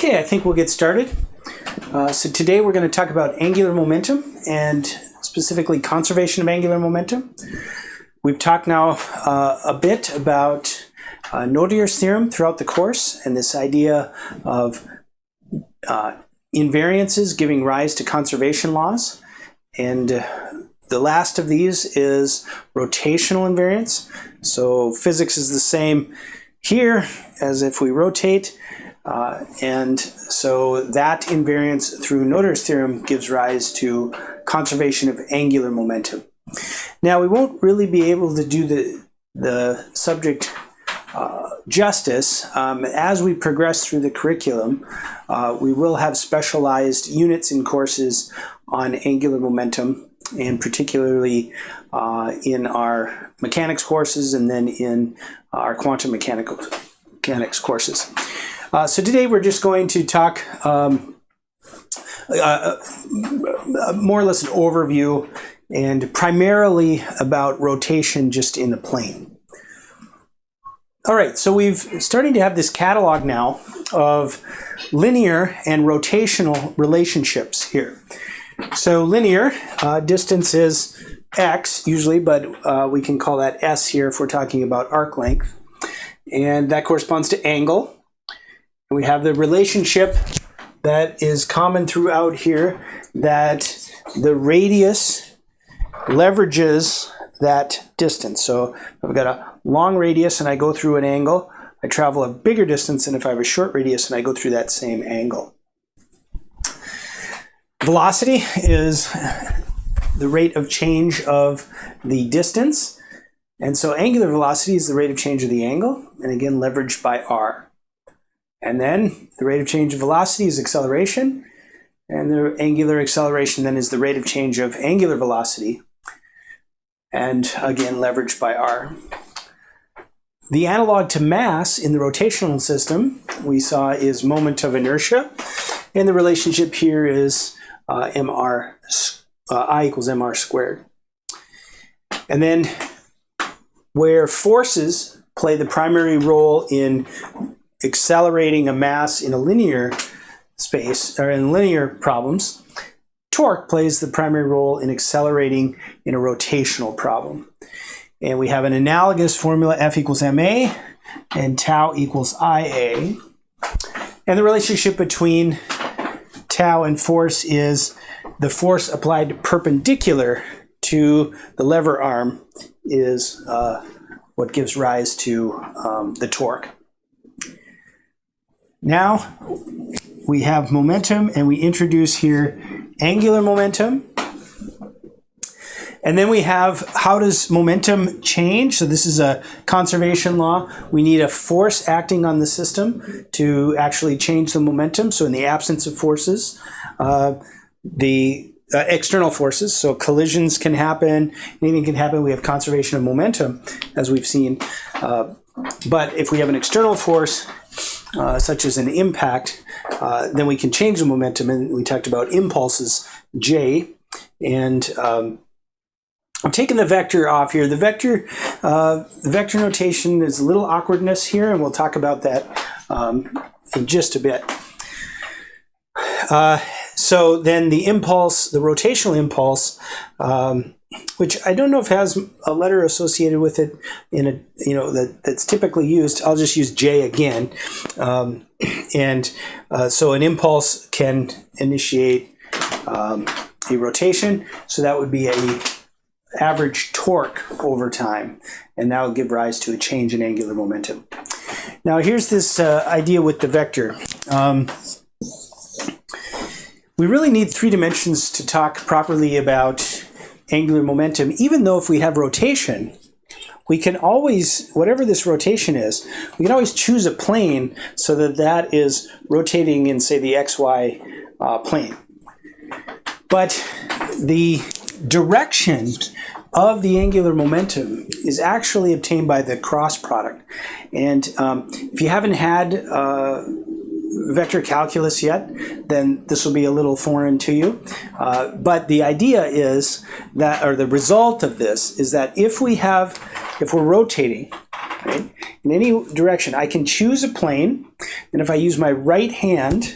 Okay, I think we'll get started. So today we're going to talk about angular momentum and specifically conservation of angular momentum. We've talked now a bit about Noether's theorem throughout the course and this idea of invariances giving rise to conservation laws. And the last of these is rotational invariance. So physics is the same here as if we rotate. And so that invariance through Noether's theorem gives rise to conservation of angular momentum. Now, we won't really be able to do the subject justice. As we progress through the curriculum, we will have specialized units in courses on angular momentum, and particularly in our mechanics courses and then in our quantum mechanics courses. So today we're just going to talk more or less an overview and primarily about rotation just in the plane. All right, so we've starting to have this catalog now of linear and rotational relationships here. So linear, distance is x usually, but we can call that s here if we're talking about arc length. And that corresponds to angle. We have the relationship that is common throughout here, that the radius leverages that distance. So if I've got a long radius and I go through an angle, I travel a bigger distance than if I have a short radius and I go through that same angle. Velocity is the rate of change of the distance. And so angular velocity is the rate of change of the angle, and again leveraged by r. And then the rate of change of velocity is acceleration, and the angular acceleration then is the rate of change of angular velocity, and again leveraged by r. The analog to mass in the rotational system we saw is moment of inertia, and the relationship here is I equals mr squared. And then where forces play the primary role in accelerating a mass in a linear space, or in linear problems, torque plays the primary role in accelerating in a rotational problem. And we have an analogous formula, F equals ma, and tau equals ia. And the relationship between tau and force is the force applied perpendicular to the lever arm is what gives rise to the torque. Now we have momentum, and we introduce here angular momentum. And then we have, how does momentum change? So this is a conservation law. We need a force acting on the system to actually change the momentum. So in the absence of forces, the external forces, so collisions can happen, anything can happen. We have conservation of momentum, as we've seen. But if we have an external force, such as an impact, then we can change the momentum. And we talked about impulses, J. And I'm taking the vector off here. The vector notation is a little awkwardness here, and we'll talk about that in just a bit. So then the impulse, the rotational impulse, which I don't know if it has a letter associated with it in a that's typically used. I'll just use J again, so an impulse can initiate a rotation. So that would be a average torque over time, and that will give rise to a change in angular momentum. Now here's this idea with the vector. We really need 3 dimensions to talk properly about angular momentum. Even though if we have rotation, we can always, whatever this rotation is, we can always choose a plane so that that is rotating in, say, the xy plane. But the direction of the angular momentum is actually obtained by the cross product. And if you haven't had vector calculus yet, then this will be a little foreign to you. But the idea is that, or the result of this, is that if we're rotating, right, in any direction, I can choose a plane And if I use my right hand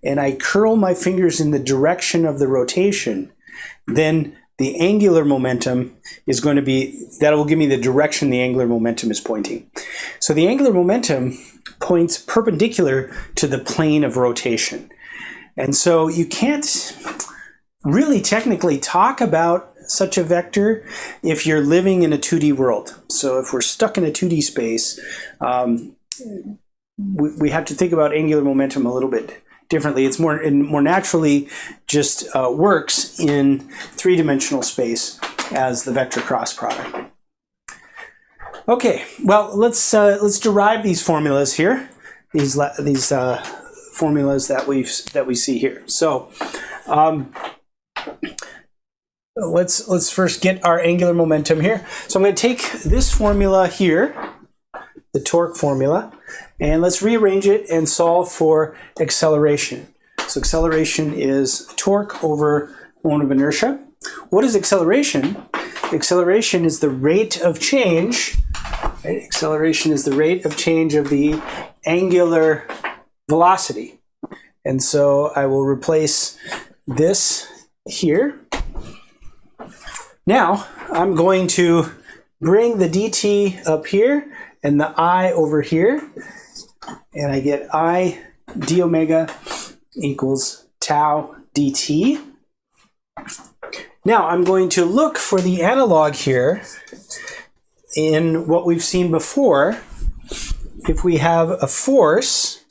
and I curl my fingers in the direction of the rotation, then the angular momentum is going to be, that will give me the direction the angular momentum is pointing. So the angular momentum points perpendicular to the plane of rotation. And so you can't really technically talk about such a vector if you're living in a 2D world. So if we're stuck in a 2D space, we have to think about angular momentum a little bit differently. It's more naturally just works in three-dimensional space as the vector cross product. Okay, well, let's derive these formulas here. These formulas that we see here. So let's first get our angular momentum here. So I'm going to take this formula here, the torque formula, and let's rearrange it and solve for acceleration. So acceleration is torque over moment of inertia. What is acceleration? Acceleration is the rate of change. Right? Acceleration is the rate of change of the angular velocity. And so I will replace this here. Now I'm going to bring the dt up here and the I over here, and I get I d omega equals tau dt. Now I'm going to look for the analog here in what we've seen before. If we have a force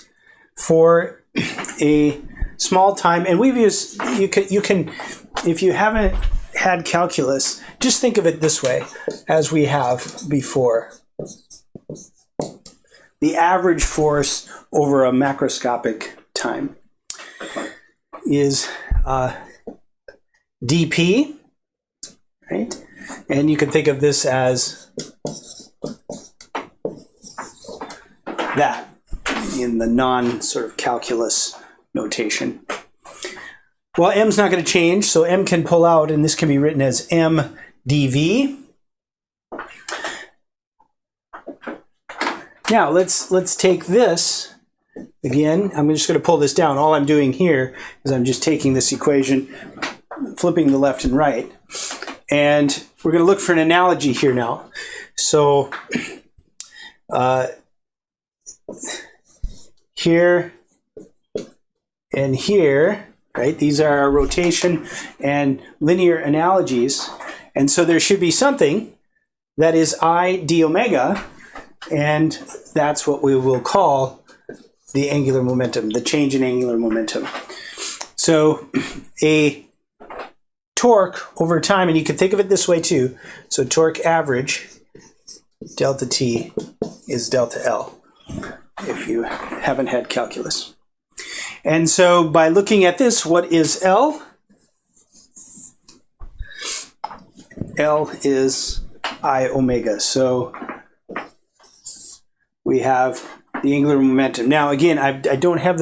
for a small time, and we've used, you can, if you haven't had calculus, just think of it this way, as we have before. The average force over a macroscopic time is dp, right? And you can think of this as that in the non-sort of calculus notation. Well, m's not going to change, so m can pull out, and this can be written as m dv. Now let's take this again. I'm just going to pull this down. All I'm doing here is I'm just taking this equation, flipping the left and right, and we're going to look for an analogy here now. So here and here, right? These are our rotation and linear analogies, and so there should be something that is I d omega, and that's what we will call the angular momentum, the change in angular momentum. So a torque over time, and you can think of it this way too. So torque average, delta T, is delta L, if you haven't had calculus. And so by looking at this, what is L? L is I omega. So we have the angular momentum. Now again, I don't have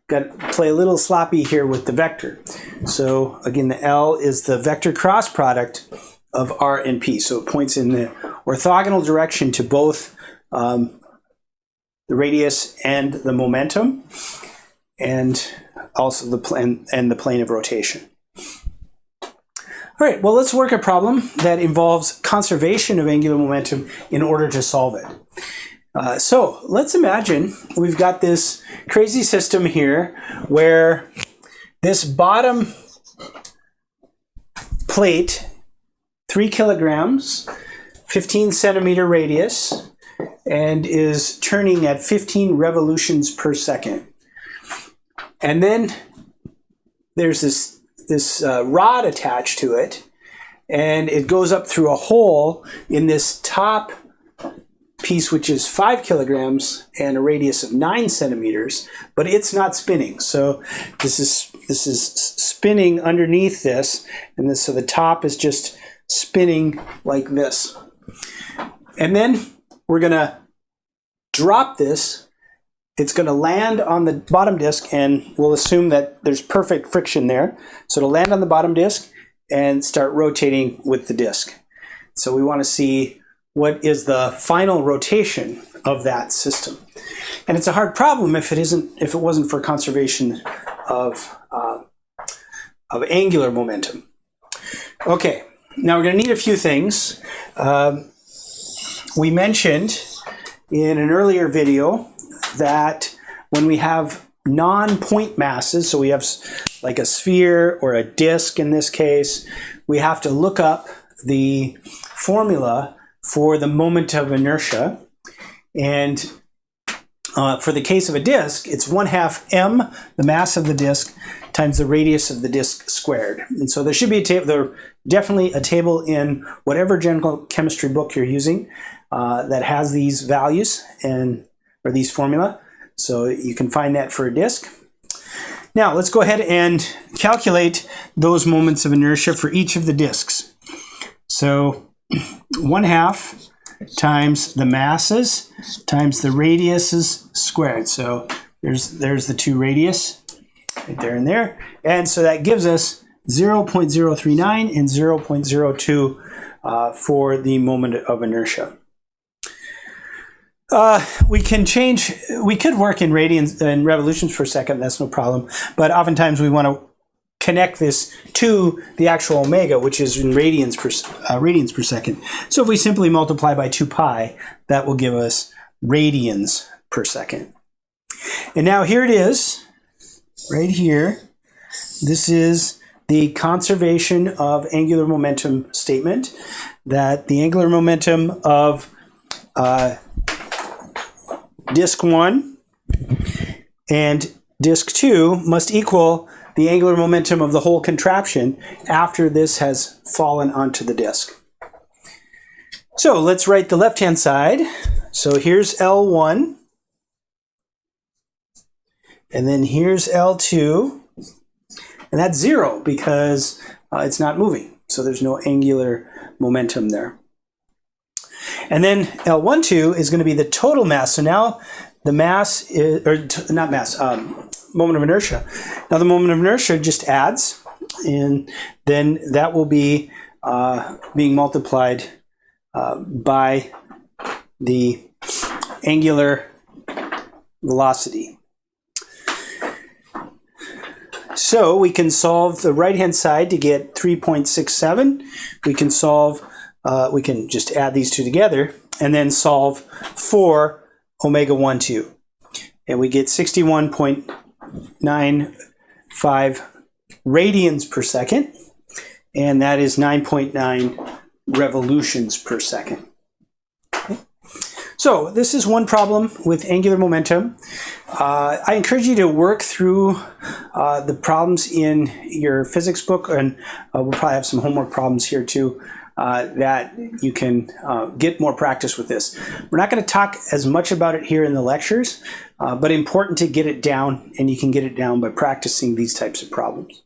got to play a little sloppy here with the vector. So again, the L is the vector cross product of R and P. So it points in the orthogonal direction to both the radius and the momentum, and also the plane of rotation. All right, well, let's work a problem that involves conservation of angular momentum in order to solve it. So let's imagine we've got this crazy system here where this bottom plate, 3 kilograms, 15 centimeter radius, and is turning at 15 revolutions per second. And then there's this rod attached to it, and it goes up through a hole in this top piece, which is 5 kilograms and a radius of 9 centimeters, but it's not spinning. So this is spinning underneath this, and so the top is just spinning like this. And then we're going to drop this. It's going to land on the bottom disk, and we'll assume that there's perfect friction there. So it'll land on the bottom disk and start rotating with the disk. So we want to see what is the final rotation of that system. And it's a hard problem if it wasn't for conservation of angular momentum. Okay, now we're going to need a few things. We mentioned in an earlier video that when we have non-point masses, so we have like a sphere or a disk in this case, we have to look up the formula for the moment of inertia. And for the case of a disk, it's 1/2 m, the mass of the disk, times the radius of the disk squared. And so there should be a table, there definitely a table in whatever general chemistry book you're using that has these values or these formula. So you can find that for a disk. Now let's go ahead and calculate those moments of inertia for each of the disks. So 1/2 times the masses times the radiuses squared. So there's the two radius right there and there. And so that gives us 0.039 and 0.02 for the moment of inertia. We could work in radians and revolutions per second, that's no problem. But oftentimes we want to connect this to the actual omega, which is in radians per second. So if we simply multiply by 2 pi, that will give us radians per second. And now here it is, right here. This is the conservation of angular momentum statement, that the angular momentum of disk 1 and disk 2 must equal the angular momentum of the whole contraption after this has fallen onto the disk. So let's write the left-hand side. So here's L1, and then here's L2, and that's 0 because it's not moving. So there's no angular momentum there. And then L12 is going to be the total mass. So now the mass is, or not mass, moment of inertia. Now the moment of inertia just adds, and then that will be being multiplied by the angular velocity. So we can solve the right-hand side to get 3.67. We can solve, we can just add these two together and then solve for omega 1, 2. And we get 61.95 radians per second, and that is 9.9 revolutions per second. Okay. So this is one problem with angular momentum. I encourage you to work through the problems in your physics book, and we'll probably have some homework problems here too, that you can get more practice with this. We're not going to talk as much about it here in the lectures, but important to get it down, and you can get it down by practicing these types of problems.